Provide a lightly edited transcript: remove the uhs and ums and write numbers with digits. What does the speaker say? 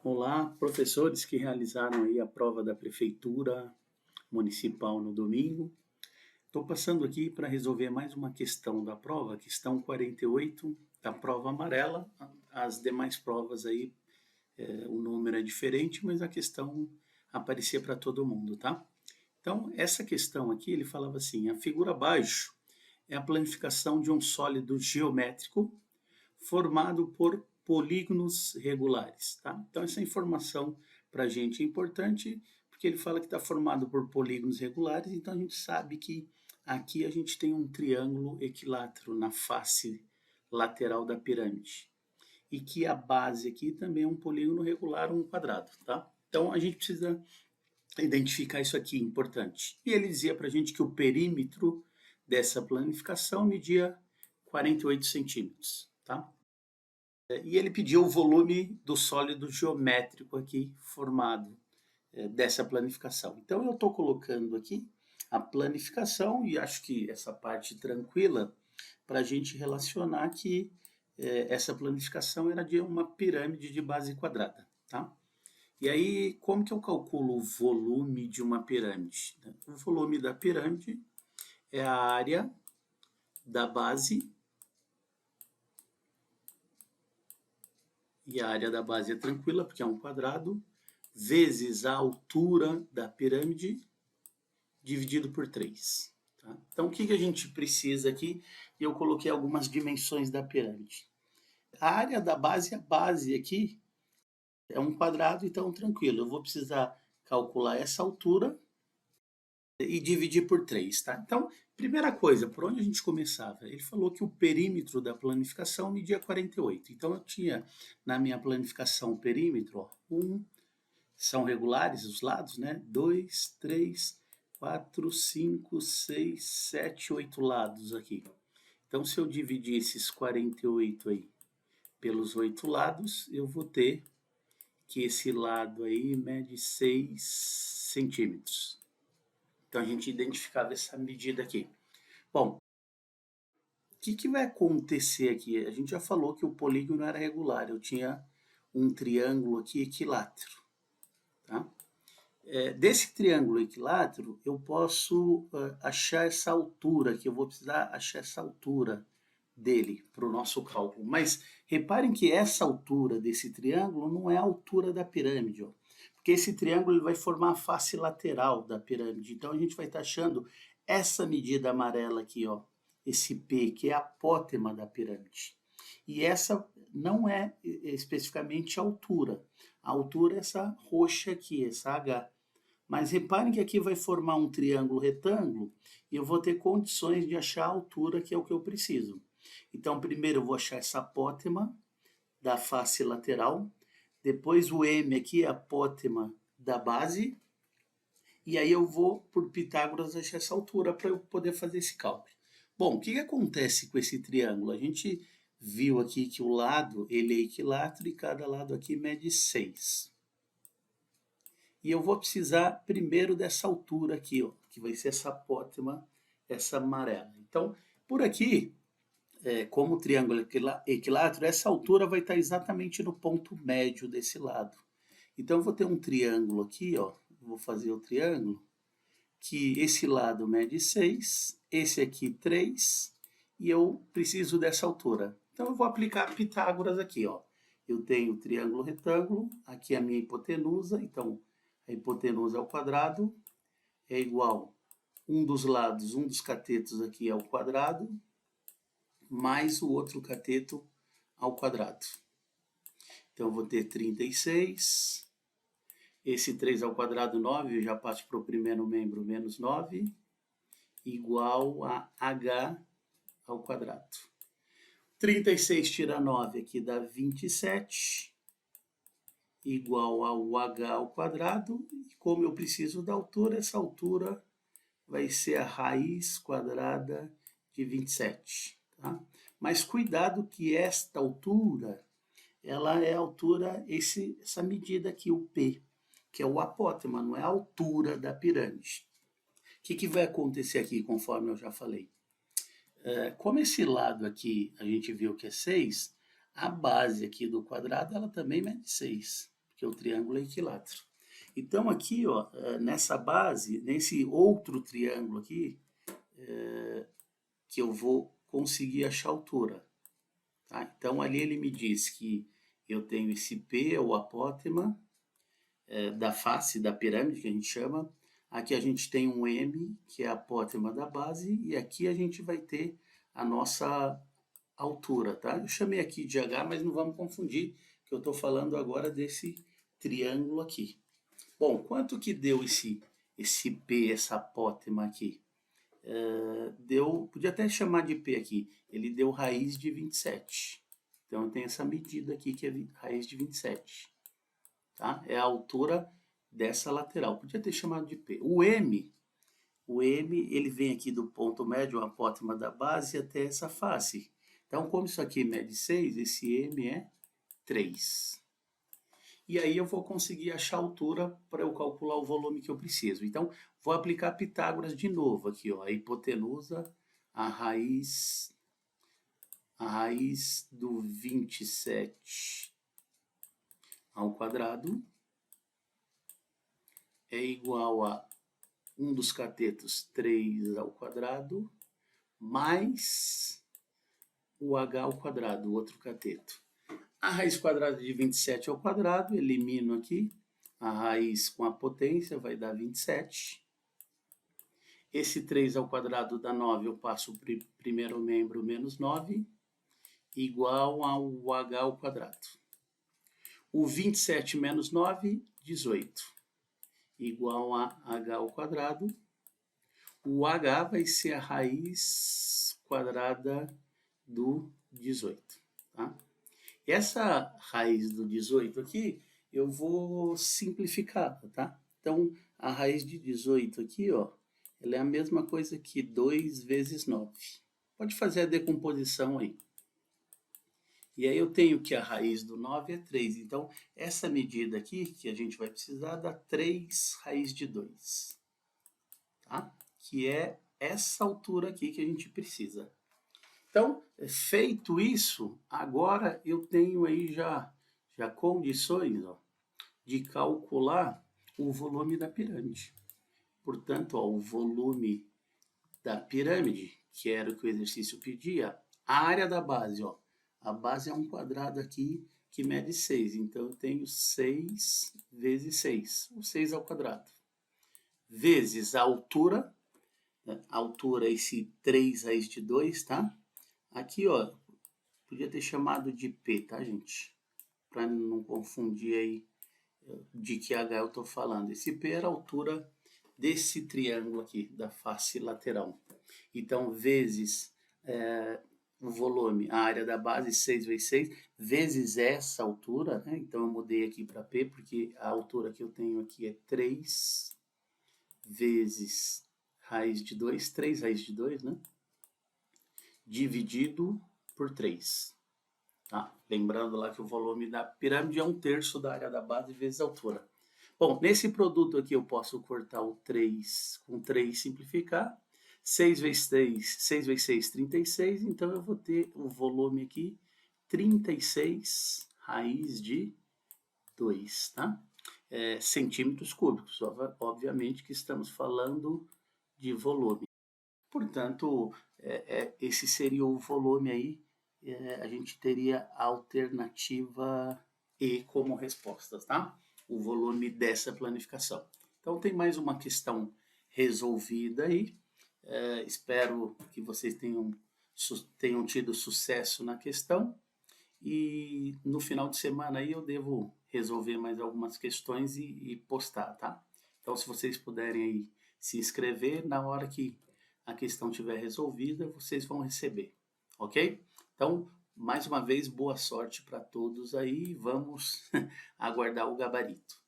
Olá, professores que realizaram aí a prova da Prefeitura Municipal no domingo. Estou passando aqui para resolver mais uma questão da prova, questão 48 da prova amarela. As demais provas aí, o número é diferente, mas a questão aparecia para todo mundo, tá? Então, essa questão aqui, ele falava assim, a figura abaixo é a planificação de um sólido geométrico formado por polígonos regulares. Tá? Então, essa informação para a gente é importante, porque ele fala que está formado por polígonos regulares, então a gente sabe que aqui a gente tem um triângulo equilátero na face lateral da pirâmide. E que a base aqui também é um polígono regular, um quadrado. Tá? Então, a gente precisa identificar isso aqui, importante. E ele dizia para a gente que o perímetro dessa planificação media 48 centímetros. Tá? E ele pediu o volume do sólido geométrico aqui formado dessa planificação. Então eu estou colocando aqui a planificação e acho que essa parte tranquila para a gente relacionar que essa planificação era de uma pirâmide de base quadrada, tá? E aí, como que eu calculo o volume de uma pirâmide? O volume da pirâmide é a área da base, e a área da base é tranquila, porque é um quadrado, vezes a altura da pirâmide, dividido por 3. Tá? Então, o que a gente precisa aqui? Eu coloquei algumas dimensões da pirâmide. A área da base, a base aqui, é um quadrado, então tranquilo. Eu vou precisar calcular essa altura e dividir por 3. Tá? Então, primeira coisa, por onde a gente começava? Ele falou que o perímetro da planificação media 48. Então, eu tinha na minha planificação o perímetro, ó, são regulares os lados, né? 2, 3, 4, 5, 6, 7, 8 lados aqui. Então, se eu dividir esses 48 aí pelos 8 lados, eu vou ter que esse lado aí mede 6 centímetros. Então, a gente identificava essa medida aqui. Bom, o que vai acontecer aqui? A gente já falou que o polígono era regular, eu tinha um triângulo aqui equilátero, tá? Desse triângulo equilátero, eu posso achar essa altura, que eu vou precisar achar essa altura dele para o nosso cálculo. Mas reparem que essa altura desse triângulo não é a altura da pirâmide, ó, porque esse triângulo ele vai formar a face lateral da pirâmide. Então a gente vai estar achando essa medida amarela aqui, ó, esse P, que é a apótema da pirâmide. E essa não é especificamente a altura. A altura é essa roxa aqui, essa H. Mas reparem que aqui vai formar um triângulo retângulo e eu vou ter condições de achar a altura, que é o que eu preciso. Então, primeiro eu vou achar essa apótema da face lateral, depois o M aqui, a apótema da base, e aí eu vou, por Pitágoras, achar essa altura para eu poder fazer esse cálculo. Bom, o que acontece com esse triângulo? A gente viu aqui que o lado ele é equilátero e cada lado aqui mede 6. E eu vou precisar primeiro dessa altura aqui, ó, que vai ser essa apótema, essa amarela. Então, por aqui, como o triângulo é equilátero, essa altura vai estar exatamente no ponto médio desse lado. Então, eu vou ter um triângulo aqui, ó, vou fazer o triângulo, que esse lado mede 6, esse aqui 3, e eu preciso dessa altura. Então, eu vou aplicar Pitágoras aqui, ó. Eu tenho o triângulo retângulo, aqui a minha hipotenusa, então a hipotenusa ao quadrado é igual um dos lados, um dos catetos aqui ao quadrado, mais o outro cateto ao quadrado. Então, eu vou ter 36, esse 3 ao quadrado, 9, eu já passo para o primeiro membro, menos 9, igual a h ao quadrado. 36 tira 9 aqui dá 27, igual ao h ao quadrado, e como eu preciso da altura, essa altura vai ser a raiz quadrada de 27. Tá? Mas cuidado que esta altura, ela é a altura, essa medida aqui, o P, que é o apótema, não é a altura da pirâmide. O que vai acontecer aqui, conforme eu já falei? Como esse lado aqui a gente viu que é 6, a base aqui do quadrado ela também mede 6, porque porque o triângulo é equilátero. Então aqui, ó, nessa base, nesse outro triângulo aqui, que eu vou conseguir achar a altura. Tá? Então ali ele me diz que eu tenho esse P, o apótema, da face da pirâmide, que a gente chama. Aqui a gente tem um M, que é a apótema da base, e aqui a gente vai ter a nossa altura, tá? Eu chamei aqui de H, mas não vamos confundir, que eu estou falando agora desse triângulo aqui. Bom, quanto que deu esse P, essa apótema aqui? Podia até chamar de P aqui, ele deu raiz de 27. Então eu tenho essa medida aqui que é raiz de 27. Tá? É a altura dessa lateral. Podia ter chamado de P. O M ele vem aqui do ponto médio, a apótema da base, até essa face. Então, como isso aqui mede 6, esse M é 3. E aí eu vou conseguir achar a altura para eu calcular o volume que eu preciso. Então, vou aplicar Pitágoras de novo aqui, ó, a hipotenusa, a raiz do 27 ao quadrado é igual a 1 dos catetos 3 ao quadrado mais o h ao quadrado, o outro cateto. A raiz quadrada de 27 ao quadrado, elimino aqui a raiz com a potência, vai dar 27. Esse 3 ao quadrado dá 9, eu passo o primeiro membro menos 9, igual ao h ao quadrado. O 27 menos 9, 18, igual a h ao quadrado. O h vai ser a raiz quadrada do 18, tá? Essa raiz do 18 aqui, eu vou simplificar, tá? Então, a raiz de 18 aqui, ó, ela é a mesma coisa que 2 vezes 9. Pode fazer a decomposição aí. E aí eu tenho que a raiz do 9 é 3. Então, essa medida aqui, que a gente vai precisar, dá 3 raiz de 2. Tá? Que é essa altura aqui que a gente precisa. Então, feito isso, agora eu tenho aí já condições, ó, de calcular o volume da pirâmide. Portanto, ó, o volume da pirâmide, que era o que o exercício pedia, a área da base, ó, a base é um quadrado aqui que mede 6, então eu tenho 6 vezes 6, ou 6 ao quadrado, vezes a altura, né? A altura é esse 3 raiz de 2, tá? Aqui, ó, podia ter chamado de P, tá, gente? Para não confundir aí de que H eu estou falando. Esse P era a altura desse triângulo aqui, da face lateral. Então, vezes o volume, a área da base, 6 vezes 6, vezes essa altura, né? Então, eu mudei aqui para P, porque a altura que eu tenho aqui é 3 vezes raiz de 2, 3 raiz de 2, né? Dividido por 3. Tá? Lembrando lá que o volume da pirâmide é 1/3 da área da base vezes a altura. Bom, nesse produto aqui eu posso cortar o 3 com 3 e simplificar. 6 vezes 3, 6 vezes 6, 36. Então eu vou ter o volume aqui, 36 raiz de 2, tá? Centímetros cúbicos. Obviamente que estamos falando de volume. Portanto, esse seria o volume aí, a gente teria a alternativa E como resposta, tá? O volume dessa planificação. Então, tem mais uma questão resolvida aí. Espero que vocês tenham tido sucesso na questão. E no final de semana aí eu devo resolver mais algumas questões e postar, tá? Então, se vocês puderem aí se inscrever, na hora que a questão estiver resolvida, vocês vão receber, ok? Então, mais uma vez, boa sorte para todos aí, vamos aguardar o gabarito.